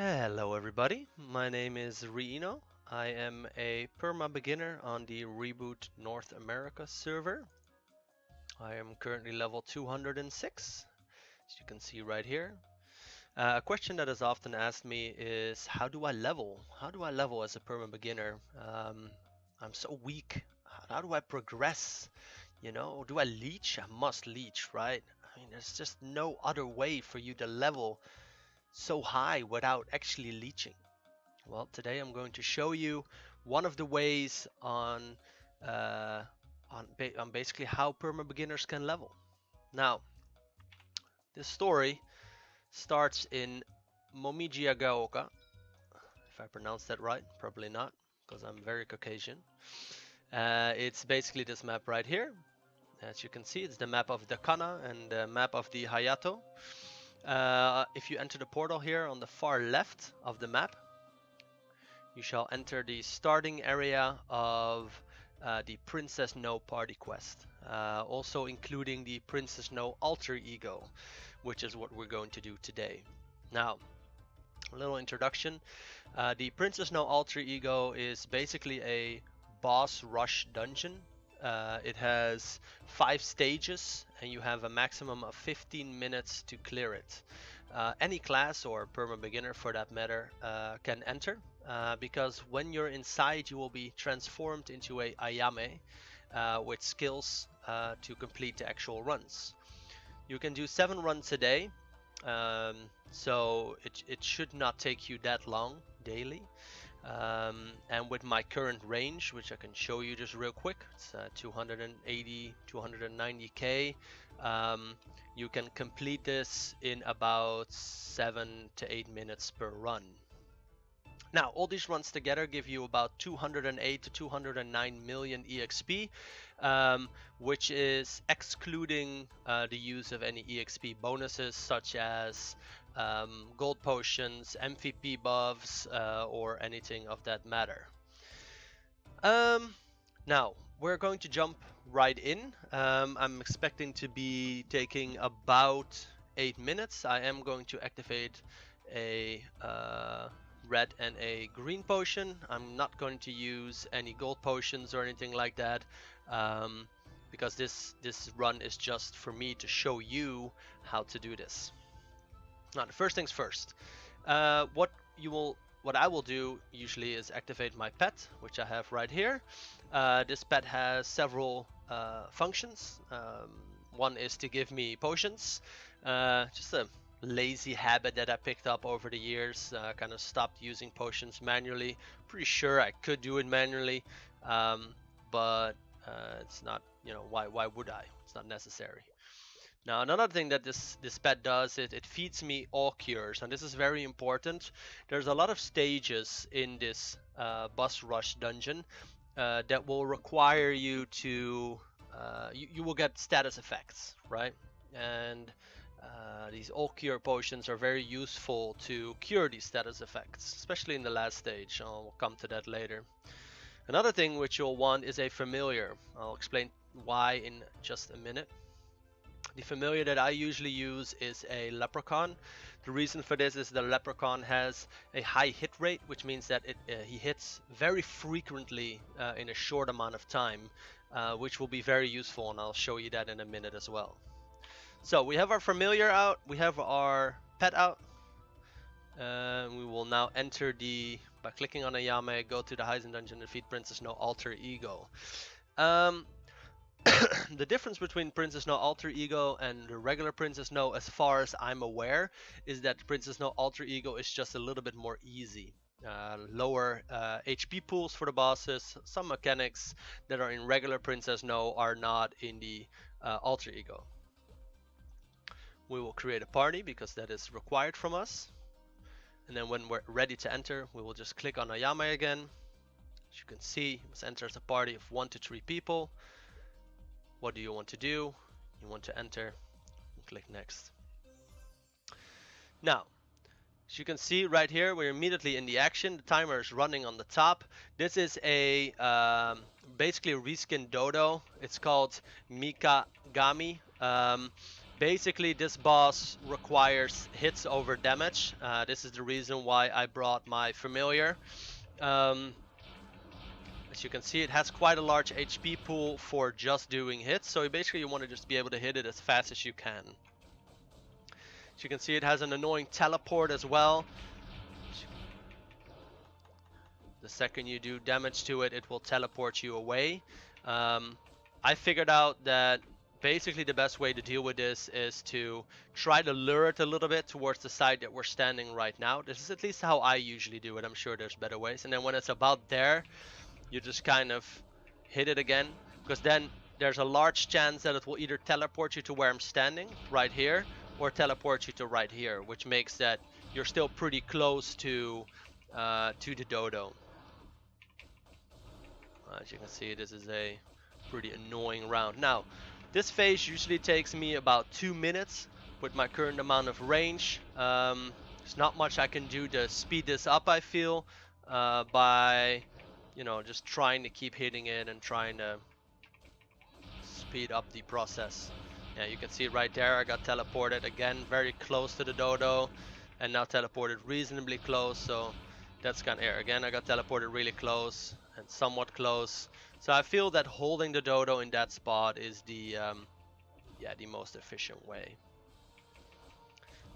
Hello everybody, my name is Riino. I am a Perma Beginner on the Reboot North America server. I am currently level 206, as you can see right here. A question that is often asked me is, how do I level? How do I level as a Perma Beginner? I'm so weak. How do I progress? You know, do I leech? I must leech, right? I mean, there's just no other way for you to level so high without actually leeching. Well, today I'm going to show you one of the ways uh, on basically how perma beginners can level. Now, this story starts in Momijiagaoka, if I pronounce that right, probably not, because I'm very Caucasian. It's basically this map right here. As you can see, it's the map of the Kana and the map of the Hayato. If you enter the portal here on the far left of the map, you shall enter the starting area of the Princess No party quest, also including the Princess No alter ego, which is what we're going to do today. Now, a little introduction. The Princess No alter ego is basically a boss rush dungeon. It has 5 stages and you have a maximum of 15 minutes to clear it. Any class, or perma beginner for that matter, can enter, because when you're inside you will be transformed into a ayame with skills to complete the actual runs. You can do 7 runs a day, so it should not take you that long daily. And with my current range, which I can show you just real quick, it's 280, 290k. You can complete this in about 7 to 8 minutes per run. Now, all these runs together give you about 208 to 209 million EXP, which is excluding the use of any EXP bonuses such as gold potions, MVP buffs, or anything of that matter. Now, we're going to jump right in. I'm expecting to be taking about 8 minutes. I am going to activate a red and a green potion. I'm not going to use any gold potions or anything like that, because this run is just for me to show you how to do this. Now, the first things first. What I will do usually is activate my pet, which I have right here. This pet has several functions. One is to give me potions, just a lazy habit that I picked up over the years. Kind of stopped using potions manually. Pretty sure I could do it manually, but it's not, you know, why would I? It's not necessary. Now, another thing that this pet does is it feeds me all cures, and this is very important. There's a lot of stages in this boss rush dungeon that will require you to you will get status effects, right? And these all cure potions are very useful to cure these status effects, especially in the last stage. I'll come to that later. Another thing which you'll want is a familiar. I'll explain why in just a minute. The familiar that I usually use is a leprechaun. The reason for this is the leprechaun has a high hit rate, which means that he hits very frequently in a short amount of time, which will be very useful, and I'll show you that in a minute as well. So we have our familiar out, we have our pet out. We will now enter by clicking on Ayame, go to the Heisen dungeon, defeat Princess No alter ego. The difference between Princess No alter ego and the regular Princess No, as far as I'm aware, is that Princess No alter ego is just a little bit more easy. Lower HP pools for the bosses. Some mechanics that are in regular Princess No are not in the alter ego. We will create a party because that is required from us. And then when we're ready to enter, we will just click on Ayame again. As you can see, you must enter as a party of 1 to 3 people. What do you want to do? You want to enter, click next. Now, as you can see right here, we're immediately in the action. The timer is running on the top. This is a basically a reskin dodo. It's called Mikagami. Basically, this boss requires hits over damage. This is the reason why I brought my familiar. As you can see, it has quite a large HP pool for just doing hits, so basically you want to just be able to hit it as fast as you can. As you can see, it has an annoying teleport as well. The second you do damage to it, it will teleport you away. I figured out that basically the best way to deal with this is to try to lure it a little bit towards the side that we're standing right now. This is at least how I usually do it. I'm sure there's better ways. And then when it's about there, you just kind of hit it again, because then there's a large chance that it will either teleport you to where I'm standing, right here, or teleport you to right here, which makes that you're still pretty close to the dodo. As you can see, this is a pretty annoying round. Now, this phase usually takes me about 2 minutes with my current amount of range. There's not much I can do to speed this up, I feel, by just trying to keep hitting it and trying to speed up the process. Yeah, you can see right there, I got teleported again very close to the dodo, and now teleported reasonably close, so that's kind of again I got teleported really close and somewhat close. So I feel that holding the dodo in that spot is the most efficient way.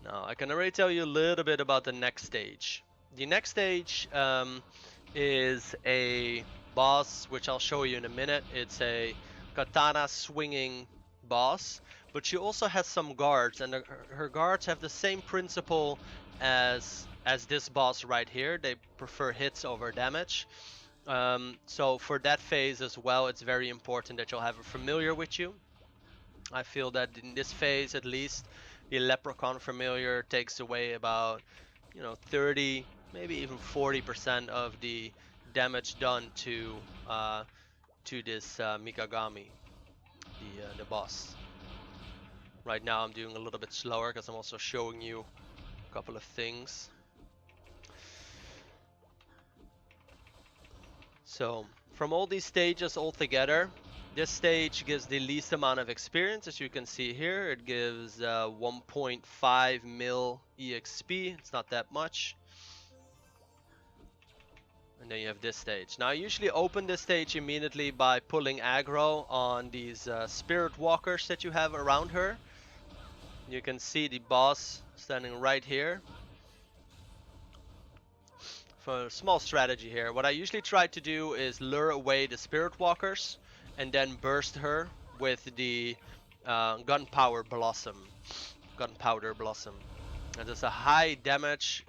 Now I can already tell you a little bit about the next stage. The next stage is a boss, which I'll show you in a minute. It's a katana swinging boss, but she also has some guards, and her guards have the same principle as this boss right here. They prefer hits over damage. So for that phase as well, it's very important that you'll have a familiar with you. I feel that in this phase at least, the leprechaun familiar takes away about 30, maybe even 40% of the damage done to this Mikagami, the boss. Right now I'm doing a little bit slower because I'm also showing you a couple of things. So from all these stages all together, this stage gives the least amount of experience. As you can see here, it gives 1.5 mil EXP. It's not that much. And then you have this stage. Now I usually open this stage immediately by pulling aggro on these spirit walkers that you have around her. You can see the boss standing right here. For a small strategy here, what I usually try to do is lure away the spirit walkers and then burst her with the gunpowder blossom. And it's a high damage,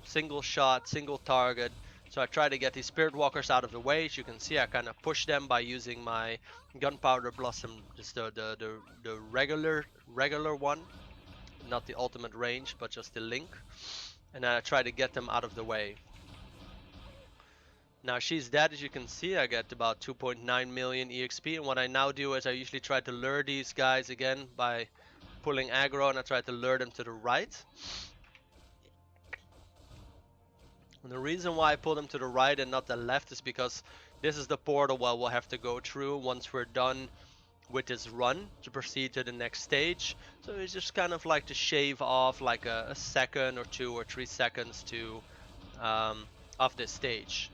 single shot, single target. So I try to get these spirit walkers out of the way. As you can see, I kind of push them by using my gunpowder blossom, just the regular one, not the ultimate range, but just the link. And then I try to get them out of the way. Now she's dead, as you can see. I get about 2.9 million EXP, and what I now do is I usually try to lure these guys again by pulling aggro, and I try to lure them to the right. And the reason why I pull them to the right and not the left is because this is the portal where we'll have to go through once we're done with this run to proceed to the next stage. So it's just kind of like to shave off like a second or 2 or 3 seconds to of this stage.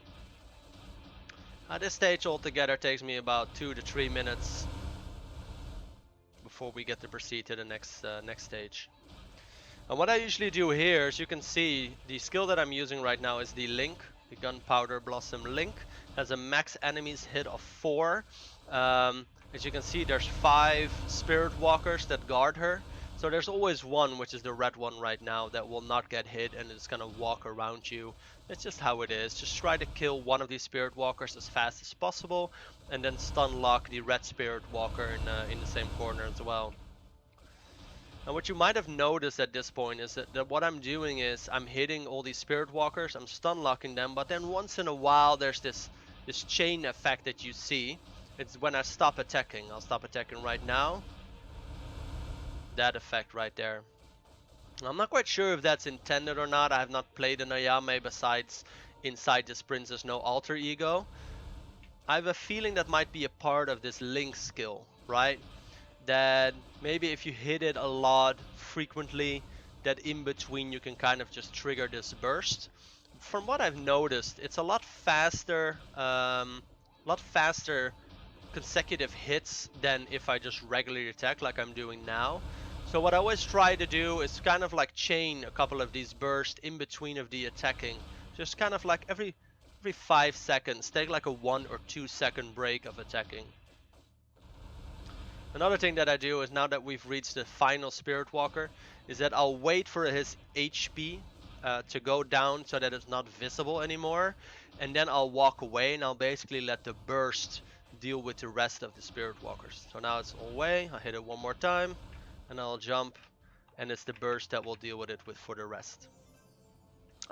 This stage altogether takes me about 2 to 3 minutes before we get to proceed to the next stage. And what I usually do here, as you can see, the skill that I'm using right now is the Link, the Gunpowder Blossom Link. Has a max enemies hit of 4. As you can see, there's 5 Spirit Walkers that guard her. So there's always one, which is the red one right now, that will not get hit and is gonna walk around you. It's just how it is. Just try to kill one of these Spirit Walkers as fast as possible, and then stun lock the red Spirit Walker in the same corner as well. And what you might have noticed at this point is that what I'm doing is I'm hitting all these Spirit Walkers, I'm stun locking them, but then once in a while there's this chain effect that you see. It's when I stop attacking. I'll stop attacking right now. That effect right there. I'm not quite sure if that's intended or not. I have not played an Ayame besides inside this Princess No Alter Ego. I have a feeling that might be a part of this Link skill, right? that maybe if you hit it a lot frequently, that in between you can kind of just trigger this burst. From what I've noticed, it's a lot faster consecutive hits than if I just regularly attack like I'm doing now. So what I always try to do is kind of like chain a couple of these bursts in between of the attacking. Just kind of like every 5 seconds, take like a 1 or 2 second break of attacking. Another thing that I do is now that we've reached the final Spirit Walker, is that I'll wait for his HP to go down so that it's not visible anymore, and then I'll walk away and I'll basically let the burst deal with the rest of the Spirit Walkers. So now it's away, I hit it one more time, and I'll jump, and it's the burst that will deal with it for the rest.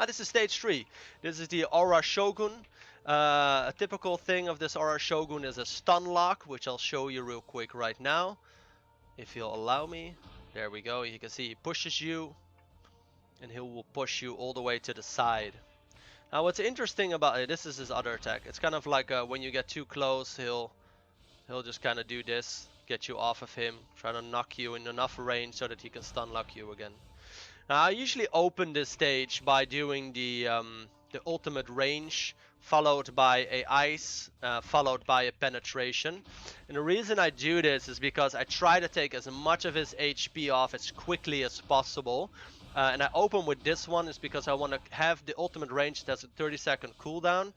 This is stage 3. This is the Aura Shogun. A typical thing of this Aura Shogun is a stun lock, which I'll show you real quick right now, if you'll allow me. There we go. You can see he pushes you, and he will push you all the way to the side. Now what's interesting about it, this is his other attack. It's kind of like when you get too close, he'll just kind of do this, get you off of him, try to knock you in enough range so that he can stun lock you again. Now I usually open this stage by doing the ultimate range, followed by a ice, followed by a penetration. And the reason I do this is because I try to take as much of his HP off as quickly as possible. And I open with this one is because I want to have the ultimate range that's a 30-second cooldown.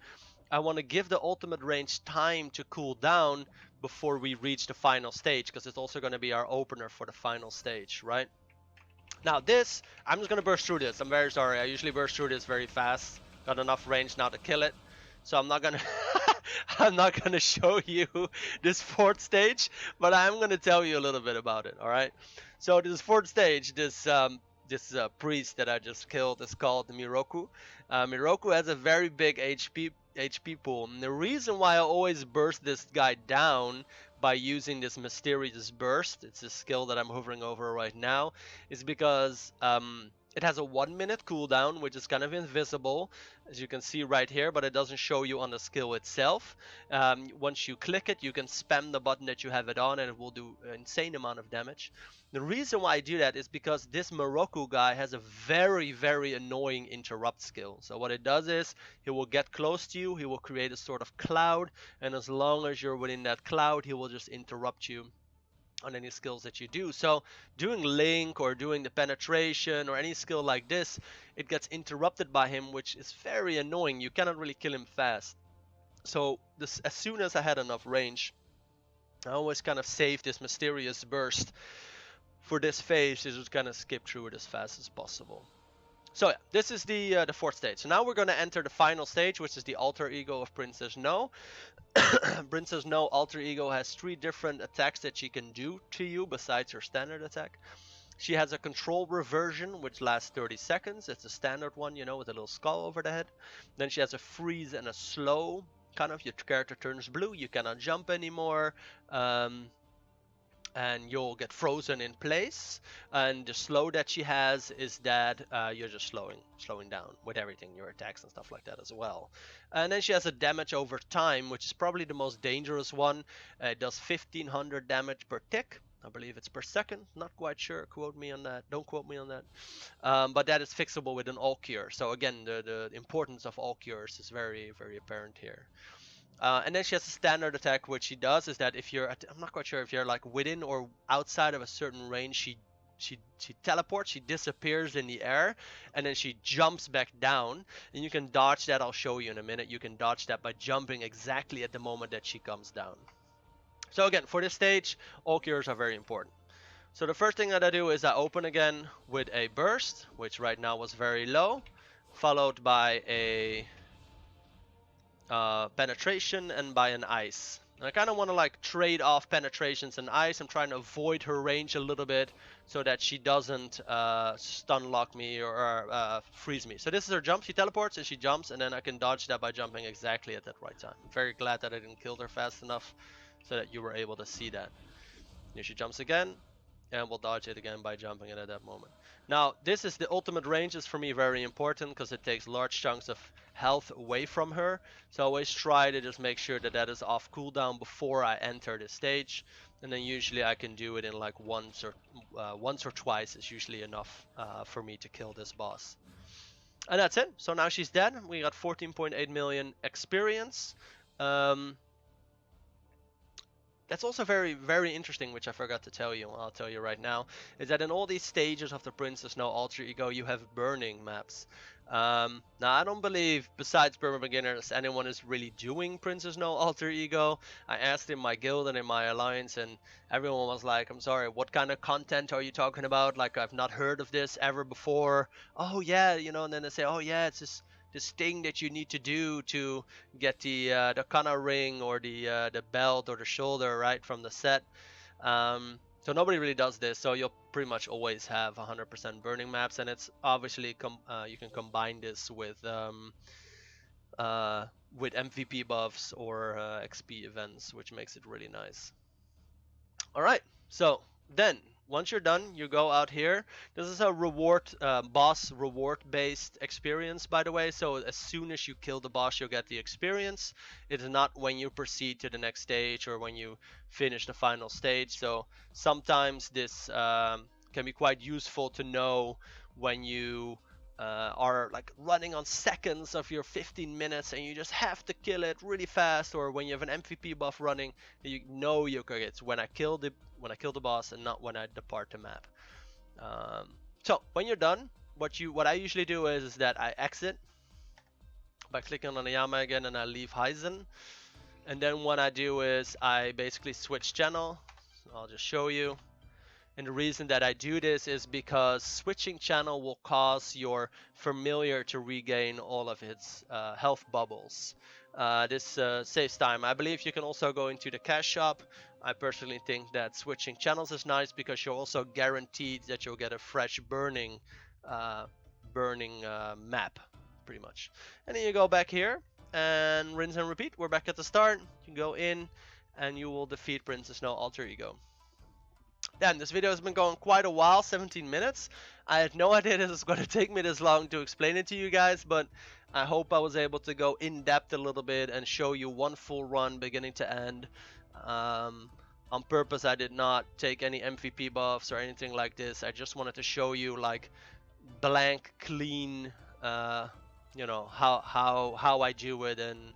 I want to give the ultimate range time to cool down before we reach the final stage, because it's also going to be our opener for the final stage, right? Now this, I'm just going to burst through this. I'm very sorry. I usually burst through this very fast. Got enough range now to kill it. So I'm not going to I'm not going to show you this 4th stage, but I'm going to tell you a little bit about it, all right? So this 4th stage, this priest that I just killed is called Miroku. Miroku has a very big HP pool. And the reason why I always burst this guy down by using this mysterious burst, it's a skill that I'm hovering over right now, is because it has a 1-minute cooldown, which is kind of invisible, as you can see right here, but it doesn't show you on the skill itself. Once you click it, you can spam the button that you have it on, and it will do an insane amount of damage. The reason why I do that is because this Miroku guy has a very, very annoying interrupt skill. So what it does is, he will get close to you, he will create a sort of cloud, and as long as you're within that cloud, he will just interrupt you on any skills that you do. So doing Link or doing the penetration or any skill like this, it gets interrupted by him, which is very annoying. You cannot really kill him fast. So this, as soon as I had enough range, I always kind of saved this mysterious burst for this phase to just kind of skip through it as fast as possible. So yeah, this is the 4th stage. So now we're going to enter the final stage, which is the alter ego of Princess No. Princess No alter ego has 3 different attacks that she can do to you besides her standard attack. She has a control reversion, which lasts 30 seconds. It's a standard one, you know, with a little skull over the head. Then she has a freeze and a slow. Kind of, your character turns blue, you cannot jump anymore. And you'll get frozen in place. And the slow that she has is that you're just slowing down with everything, your attacks and stuff like that as well. And then she has a damage over time, which is probably the most dangerous one. It does 1500 damage per tick. I believe it's per second, not quite sure, quote me on that, don't quote me on that. But that is fixable with an all cure. So again, the importance of all cures is very, very apparent here. And then she has a standard attack, which she does is that if you're, I'm not quite sure if you're like within or outside of a certain range, she teleports, she disappears in the air, and then she jumps back down, and you can dodge that. I'll show you in a minute. You can dodge that by jumping exactly at the moment that she comes down. So again, for this stage, all cures are very important. So the first thing that I do is I open again with a burst, which right now was very low, followed by a penetration and by an ice. And I kind of want to like trade off penetrations and ice. I'm trying to avoid her range a little bit so that she doesn't stun lock me or freeze me. So this is her jump. She teleports and she jumps, and then I can dodge that by jumping exactly at that right time. I'm very glad that I didn't kill her fast enough so that you were able to see that. Here she jumps again, and we'll dodge it again by jumping it at that moment. Now, this is the ultimate range is for me very important because it takes large chunks of health away from her. So I always try to just make sure that that is off cooldown before I enter the stage. And then usually I can do it in like once or twice is usually enough for me to kill this boss. And that's it. So now she's dead. We got 14.8 million experience. Um, that's also very, very interesting, which I forgot to tell you, I'll tell you right now, is that in all these stages of the Princess No Alter Ego, you have burning maps. Now, I don't believe, besides Perma Beginners, anyone is really doing Princess No Alter Ego. I asked in my guild and in my alliance, and everyone was like, I'm sorry, what kind of content are you talking about? Like, I've not heard of this ever before. Oh, yeah, you know, and then they say, oh, yeah, it's this thing that you need to do to get the Kana ring or the belt or the shoulder right from the set. So nobody really does this, so you'll pretty much always have 100% burning maps, and it's obviously you can combine this with MVP buffs or XP events, which makes it really nice. All right, so then once you're done, you go out here. This is a boss reward based experience, by the way. So as soon as you kill the boss, you'll get the experience. It is not when you proceed to the next stage or when you finish the final stage. So sometimes this can be quite useful to know when you are like running on seconds of your 15 minutes and you just have to kill it really fast, or when you have an MVP buff running, you know it's when I kill the boss and not when I depart the map. So when you're done, what I usually do is that I exit by clicking on the Yama again and I leave Heisen, and then what I do is I basically switch channel. I'll just show you. And the reason that I do this is because switching channel will cause your familiar to regain all of its health bubbles. This saves time. I believe you can also go into the cash shop. I personally think that switching channels is nice because you're also guaranteed that you'll get a fresh burning map, pretty much. And then you go back here and rinse and repeat. We're back at the start. You can go in and you will defeat Princess No Alter Ego. Damn, this video has been going quite a while, 17 minutes. I had no idea this was going to take me this long to explain it to you guys, but I hope I was able to go in depth a little bit and show you one full run beginning to end. On purpose, I did not take any MVP buffs or anything like this. I just wanted to show you like blank, clean, you know, how I do it, and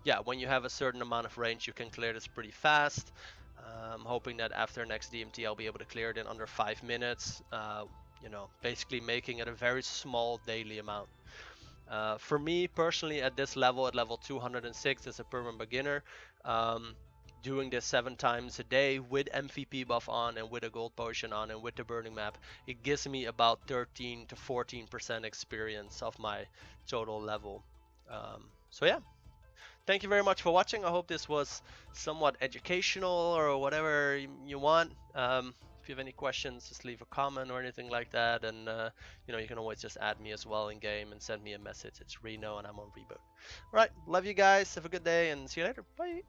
yeah, when you have a certain amount of range, you can clear this pretty fast. I'm hoping that after next DMT, I'll be able to clear it in under 5 minutes. You know, basically making it a very small daily amount. For me personally, at this level, at level 206 as a Perma Beginner, doing this 7 times a day with MVP buff on and with a gold potion on and with the burning map, it gives me about 13 to 14% experience of my total level. So yeah. Thank you very much for watching. I hope this was somewhat educational or whatever you want. If you have any questions, just leave a comment or anything like that. And you know, you can always just add me as well in game and send me a message. It's Riino and I'm on Reboot. All right, love you guys. Have a good day and see you later. Bye.